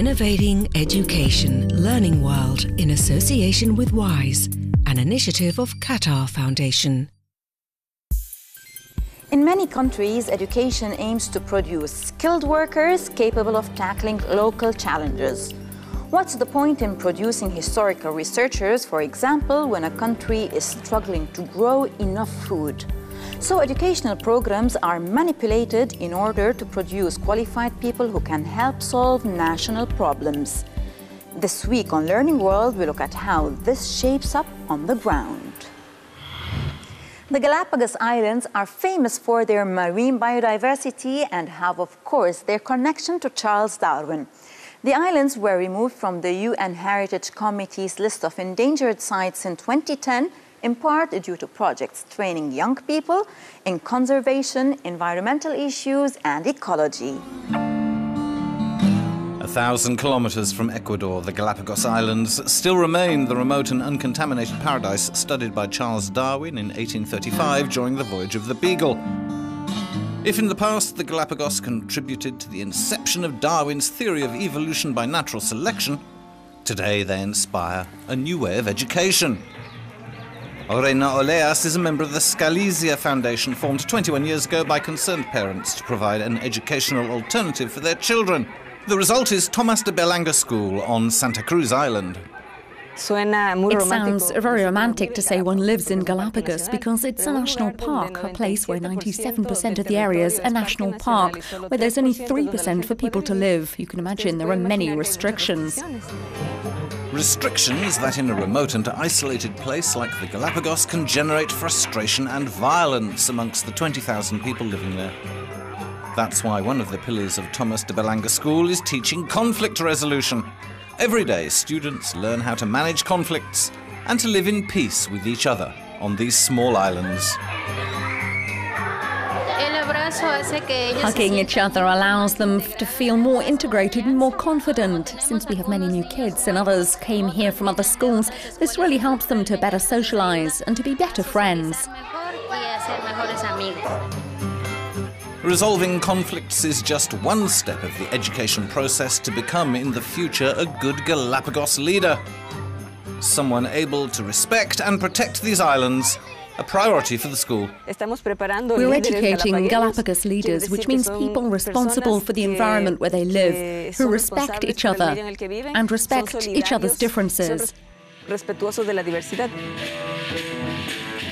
Innovating Education Learning World in association with WISE, an initiative of Qatar Foundation. In many countries, education aims to produce skilled workers capable of tackling local challenges. What's the point in producing historical researchers, for example, when a country is struggling to grow enough food? So educational programs are manipulated in order to produce qualified people who can help solve national problems. This week on Learning World, we look at how this shapes up on the ground. The Galapagos Islands are famous for their marine biodiversity and have, of course, their connection to Charles Darwin. The islands were removed from the UN Heritage Committee's list of endangered sites in 2010, in part due to projects training young people in conservation, environmental issues and ecology. 1,000 kilometers from Ecuador, the Galapagos Islands still remain the remote and uncontaminated paradise studied by Charles Darwin in 1835 during the voyage of the Beagle. If in the past the Galapagos contributed to the inception of Darwin's theory of evolution by natural selection, today they inspire a new way of education. Orena Oleas is a member of the Scalizia Foundation, formed 21 years ago by concerned parents to provide an educational alternative for their children. The result is Tomas de Berlanga School on Santa Cruz Island. It sounds very romantic to say one lives in Galapagos because it's a national park, a place where 97% of the area is a national park, where there's only 3% for people to live. You can imagine there are many restrictions. Restrictions that in a remote and isolated place like the Galapagos can generate frustration and violence amongst the 20,000 people living there. That's why one of the pillars of Tomas de Berlanga School is teaching conflict resolution. Every day, students learn how to manage conflicts and to live in peace with each other on these small islands. Hugging each other allows them to feel more integrated and more confident. Since we have many new kids and others came here from other schools, this really helps them to better socialize and to be better friends. Resolving conflicts is just one step of the education process to become, in the future, a good Galapagos leader. Someone able to respect and protect these islands, a priority for the school. We're educating Galapagos leaders, which means people responsible for the environment where they live, who respect each other and respect each other's differences.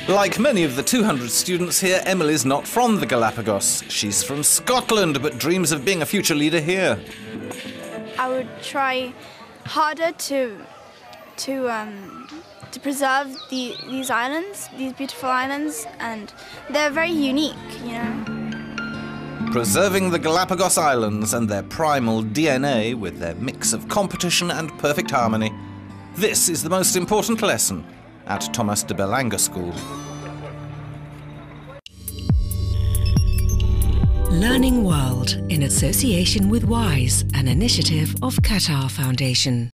Like many of the 200 students here, Emily's not from the Galapagos. She's from Scotland, but dreams of being a future leader here. I would try harder to preserve these islands, these beautiful islands, and they're very unique, you know. Preserving the Galapagos Islands and their primal DNA with their mix of competition and perfect harmony. This is the most important lesson at Tomas de Berlanga School. Learning World in association with WISE, an initiative of Qatar Foundation.